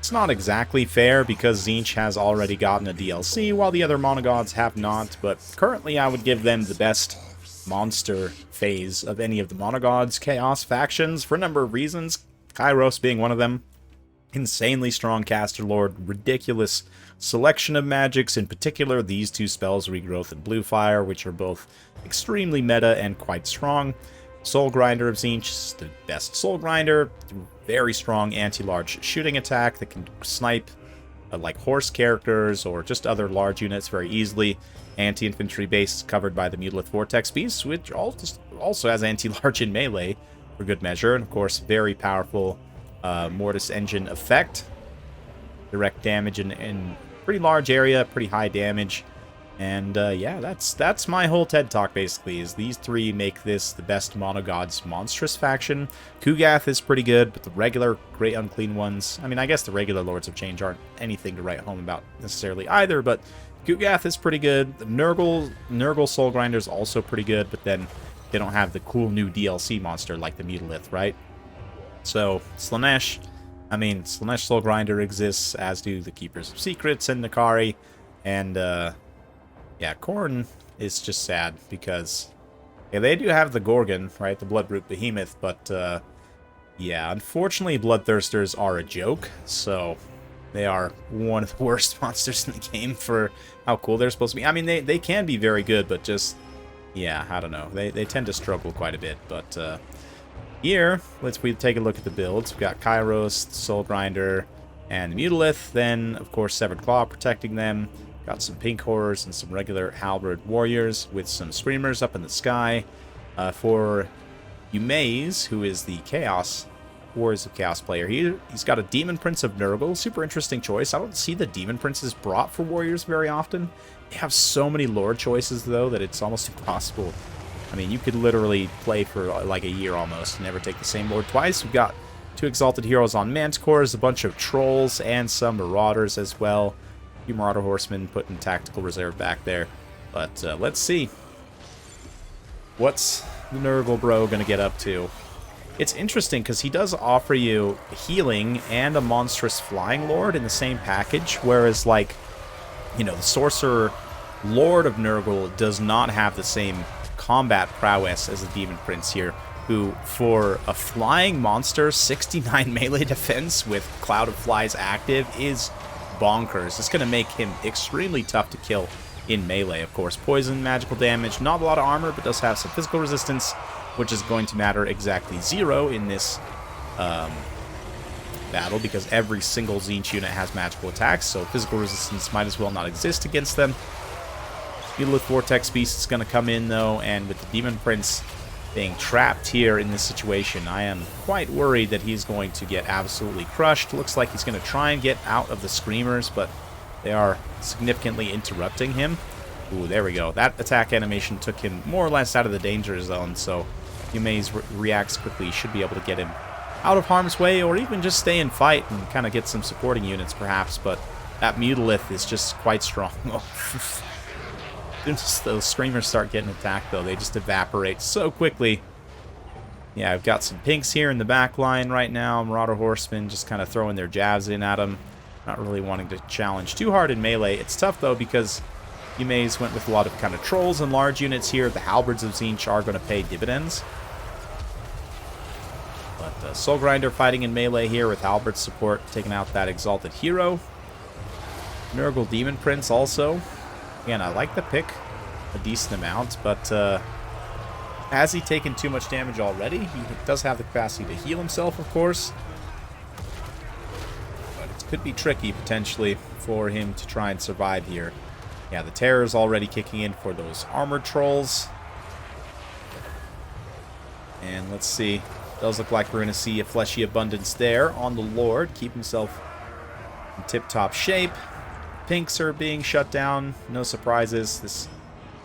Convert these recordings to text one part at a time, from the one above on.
It's not exactly fair because Tzeentch has already gotten a DLC while the other monogods have not, but currently I would give them the best monster phase of any of the monogods Chaos factions for a number of reasons, Kairos being one of them. Insanely strong caster lord, ridiculous selection of magics, in particular these two spells, Regrowth and Blue Fire, which are both extremely meta and quite strong. Soul Grinder of Tzeentch is the best Soul Grinder, very strong anti-large shooting attack that can snipe like horse characters or just other large units very easily. Anti-infantry base covered by the Mutalith Vortex Beast, which also has anti-large in melee for good measure, and of course very powerful Mortis Engine effect. Direct damage in pretty large area, pretty high damage. And yeah, that's my whole TED Talk basically, is these three make this the best monogods monstrous faction. Kugath is pretty good, but the regular Great Unclean ones, I mean, I guess the regular Lords of Change aren't anything to write home about necessarily either, but Kugath is pretty good. The Nurgle Soul Grinder is also pretty good, but then they don't have the cool new DLC monster like the Mutalith, right? So, Slaanesh Soul Grinder exists, as do the Keepers of Secrets and Nakari, and yeah, Khorne is just sad because yeah, they do have the Gorgon, right, the Bloodroot Behemoth, but yeah, unfortunately Bloodthirsters are a joke, so they are one of the worst monsters in the game for how cool they're supposed to be. I mean, they can be very good, but just, yeah, I don't know. They tend to struggle quite a bit, but here, we take a look at the builds. We've got Kairos, Soul Grinder, and the Mutalith, then, of course, Severed Claw protecting them. Got some Pink Horrors and some regular Halberd Warriors with some Screamers up in the sky. For Yumeis, who is the Chaos, Warriors of Chaos player, he's got a Demon Prince of Nurgle. Super interesting choice. I don't see the Demon Princes brought for Warriors very often. They have so many lore choices, though, that it's almost impossible. I mean, you could literally play for like a year almost and never take the same lord twice. We've got 2 Exalted Heroes on Manticores, a bunch of Trolls, and some Marauders as well. A few Marauder Horsemen putting Tactical Reserve back there. But let's see. What's the Nurgle bro going to get up to? It's interesting because he does offer you healing and a monstrous flying lord in the same package, whereas, like, you know, the Sorcerer Lord of Nurgle does not have the same combat prowess as a Demon Prince here, who, for a flying monster, 69 melee defense with Cloud of Flies active is bonkers. It's going to make him extremely tough to kill in melee, of course. Poison, magical damage, not a lot of armor, but does have some physical resistance, which is going to matter exactly 0 in this battle, because every single Tzeentch unit has magical attacks, so physical resistance might as well not exist against them. Mutalith Vortex Beast is going to come in, though, and with the Demon Prince being trapped here in this situation, I am quite worried that he's going to get absolutely crushed. Looks like he's going to try and get out of the Screamers, but they are significantly interrupting him. Ooh, there we go. That attack animation took him more or less out of the danger zone, so Yumeis reacts quickly. Should be able to get him out of harm's way, or even just stay and fight and kind of get some supporting units, perhaps, but that Mutalith is just quite strong. As those Screamers start getting attacked, though, they just evaporate so quickly. Yeah, I've got some pinks here in the back line right now. Marauder Horsemen just kind of throwing their jabs in at them. Not really wanting to challenge too hard in melee. It's tough, though, because Yumeis went with a lot of kind of Trolls and large units here. The Halberds of Tzeentch are going to pay dividends. But Soul Grinder fighting in melee here with Halberd's support, taking out that Exalted Hero. Nurgle Demon Prince also. Again, I like the pick a decent amount, but has he taken too much damage already? He does have the capacity to heal himself, of course. But it could be tricky, potentially, for him to try and survive here. Yeah, the Terror's already kicking in for those Armored Trolls. And let's see. Does look like we're going to see a Fleshy Abundance there on the Lord. Keep himself in tip-top shape. Pinks are being shut down. No surprises. This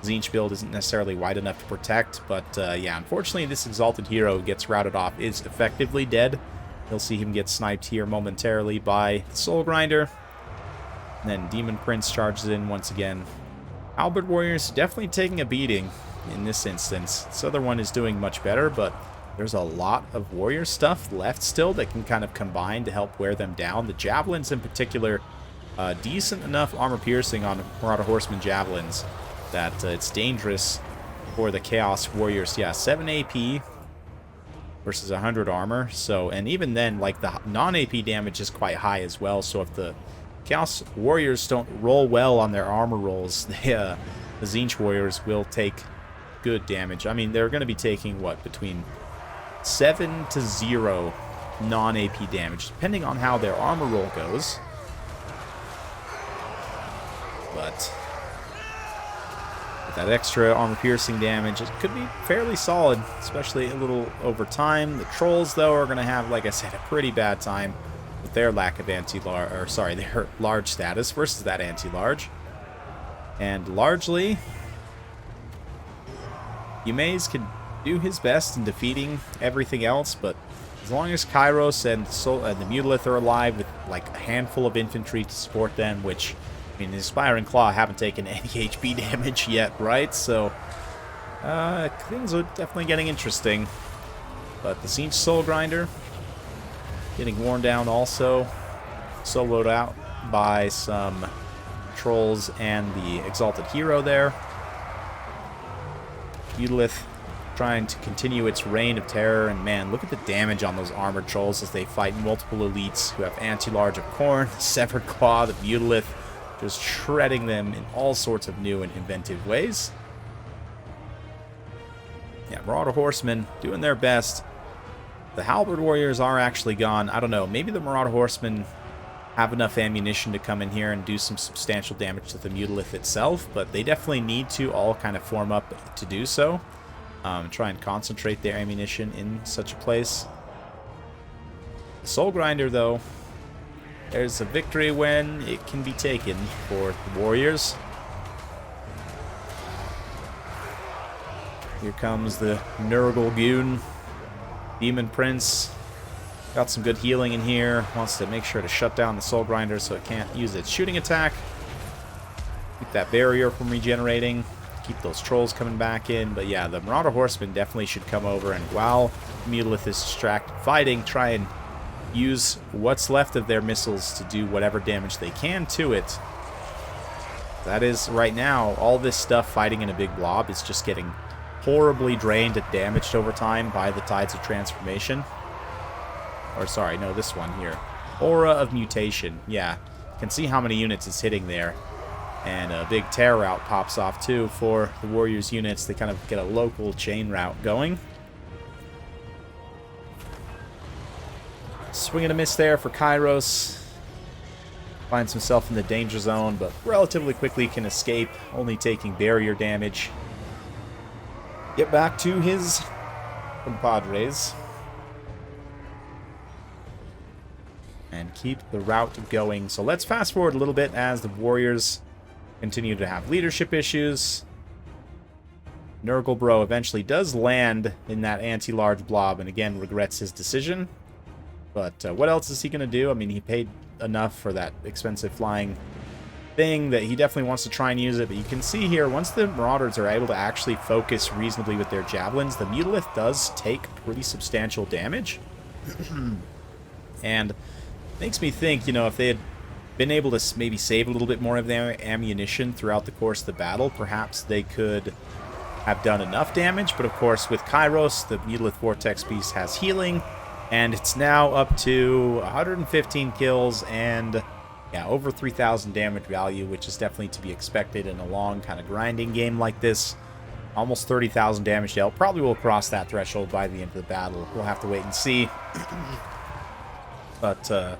Tzeentch build isn't necessarily wide enough to protect, but yeah, unfortunately this Exalted Hero gets routed off, is effectively dead. You'll see him get sniped here momentarily by the Soul Grinder. And then Demon Prince charges in once again. Halberd Warriors definitely taking a beating in this instance. This other one is doing much better, but There's a lot of warrior stuff left still that can kind of combine to help wear them down. The javelins in particular, decent enough armor piercing on Marauder Horseman javelins that it's dangerous for the Chaos Warriors. Yeah, 7 AP versus 100 armor. So, and even then, like, the non-AP damage is quite high as well. So if the Chaos Warriors don't roll well on their armor rolls, the Tzeentch Warriors will take good damage. I mean, they're going to be taking, what, between 7 to 0 non-AP damage, depending on how their armor roll goes. But with that extra armor piercing damage, it could be fairly solid, especially a little over time. The trolls, though, are going to have, like I said, a pretty bad time with their lack of anti-large, or sorry, their large status versus that anti-large. And largely, Yumeis can do his best in defeating everything else, but as long as Kairos and the Mutalith are alive with like a handful of infantry to support them, which, I mean, the Aspiring Claw haven't taken any HP damage yet, right? So, things are definitely getting interesting. But the Tzeentch Soul Grinder getting worn down also, soloed out by some trolls and the Exalted Hero there. Mutalith trying to continue its reign of terror, and man, look at the damage on those armored trolls as they fight multiple elites who have anti-large of Khorne, Severed Claw, the Mutalith, just shredding them in all sorts of new and inventive ways. Yeah, Marauder Horsemen doing their best. The Halberd Warriors are actually gone. I don't know, maybe the Marauder Horsemen have enough ammunition to come in here and do some substantial damage to the Mutalith itself, but they definitely need to all kind of form up to do so. Try and concentrate their ammunition in such a place. The Soul Grinder, though, there's a victory when it can be taken for the Warriors. Here comes the Nurgle Goon, Demon Prince. Got some good healing in here. Wants to make sure to shut down the Soul Grinder so it can't use its shooting attack. Keep that barrier from regenerating. Keep those trolls coming back in. But yeah, the Marauder Horsemen definitely should come over, and while Mutalith is distracted fighting, try and use what's left of their missiles to do whatever damage they can to it. That is, right now, all this stuff fighting in a big blob is just getting horribly drained and damaged over time by the Tides of Transformation. Or sorry, no, this one here. Aura of Mutation. Yeah, you can see how many units it's hitting there. And a big tear route pops off, too, for the Warriors units. They kind of get a local chain route going. Swing and a miss there for Kairos. Finds himself in the danger zone, but relatively quickly can escape, only taking barrier damage. Get back to his compadres. And keep the route going. So let's fast forward a little bit as the Warriors continue to have leadership issues. Nurgle Bro eventually does land in that anti-large blob and again regrets his decision. But what else is he going to do? I mean, he paid enough for that expensive flying thing that he definitely wants to try and use it. But you can see here, once the Marauders are able to actually focus reasonably with their javelins, the Mutalith does take pretty substantial damage. And makes me think, you know, if they had been able to maybe save a little bit more of their ammunition throughout the course of the battle, perhaps they could have done enough damage. But of course, with Kairos, the Mutalith Vortex Beast has healing, and it's now up to 115 kills and, yeah, over 3,000 damage value, which is definitely to be expected in a long kind of grinding game like this. Almost 30,000 damage dealt. Probably will cross that threshold by the end of the battle. We'll have to wait and see. But,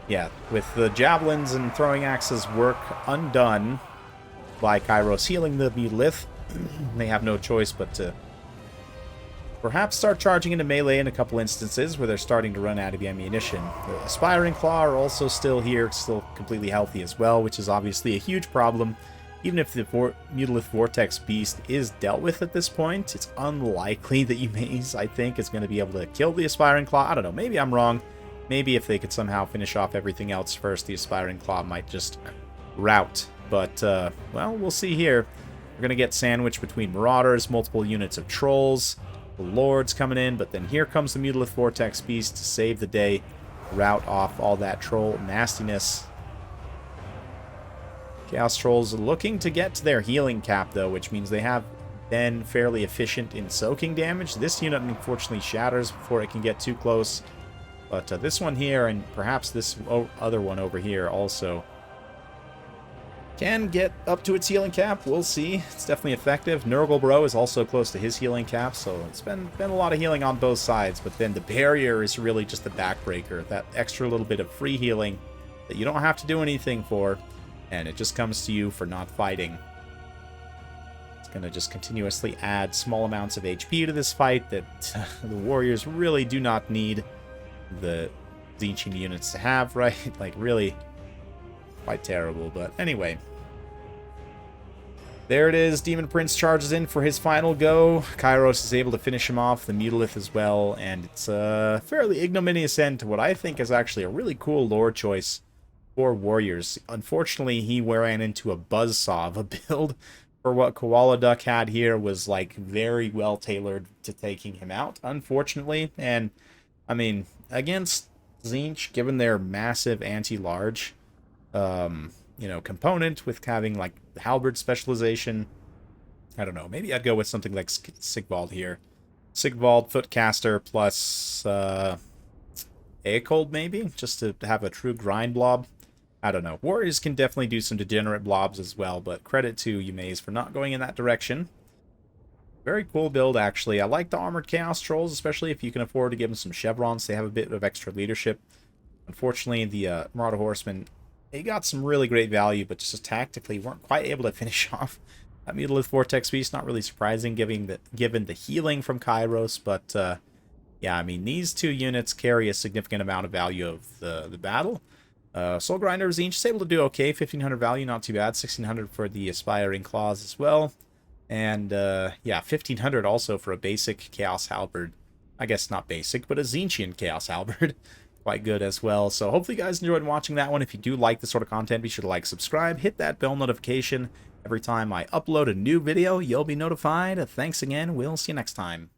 yeah, with the javelins and throwing axes work undone by Kairos healing the Mutalith, they have no choice but to perhaps start charging into melee in a couple instances where they're starting to run out of ammunition. The Aspiring Claw are also still here, still completely healthy as well, which is obviously a huge problem. Even if the Mutalith Vortex Beast is dealt with at this point, it's unlikely that Yumeis, I think, is going to be able to kill the Aspiring Claw. I don't know, maybe I'm wrong. Maybe if they could somehow finish off everything else first, the Aspiring Claw might just rout. But, well, we'll see here. We're going to get sandwiched between Marauders, multiple units of Trolls, The Lord's coming in, but then here comes the Mutalith Vortex Beast to save the day, rout off all that troll nastiness. Chaos Trolls looking to get to their healing cap, though, which means they have been fairly efficient in soaking damage. This unit, unfortunately, shatters before it can get too close. But this one here, and perhaps this other one over here also, can get up to its healing cap. We'll see. It's definitely effective. Nurgle Bro is also close to his healing cap, so it's been a lot of healing on both sides. But then the barrier is really just the backbreaker. That extra little bit of free healing that you don't have to do anything for, and it just comes to you for not fighting. It's going to just continuously add small amounts of HP to this fight that the warriors really do not need the Tzeentch units to have, right? Like, really quite terrible. But anyway, there it is. Demon Prince charges in for his final go. Kairos is able to finish him off, the Mutalith as well, and it's a fairly ignominious end to what I think is actually a really cool lore choice for warriors. Unfortunately, he ran into a buzzsaw of a build for what Koala Duck had here was like very well tailored to taking him out, unfortunately. And I mean, against Tzeentch, given their massive anti-large component with having like the halberd specialization, I don't know, maybe I'd go with something like Sigvald here. Sigvald Footcaster plus Aecold maybe, just to have a true grind blob. I don't know. Warriors can definitely do some degenerate blobs as well, but credit to Yumeis for not going in that direction. Very cool build, actually. I like the Armored Chaos Trolls, especially if you can afford to give them some chevrons. They have a bit of extra leadership. Unfortunately, the Marauder Horsemen, they got some really great value, but just tactically weren't quite able to finish off that Mutalith Vortex Beast. Not really surprising given the healing from Kairos, but yeah, I mean, these two units carry a significant amount of value of the battle. Soul Grinder Tzeentch is able to do okay. 1,500 value, not too bad. 1,600 for the Aspiring Claws as well. And, yeah, 1,500 also for a basic Chaos Halberd. I guess not basic, but a Tzeentchian Chaos Halberd. Quite good as well. So hopefully you guys enjoyed watching that one. If you do like this sort of content, be sure to like, subscribe, hit that bell notification. Every time I upload a new video, you'll be notified. Thanks again. We'll see you next time.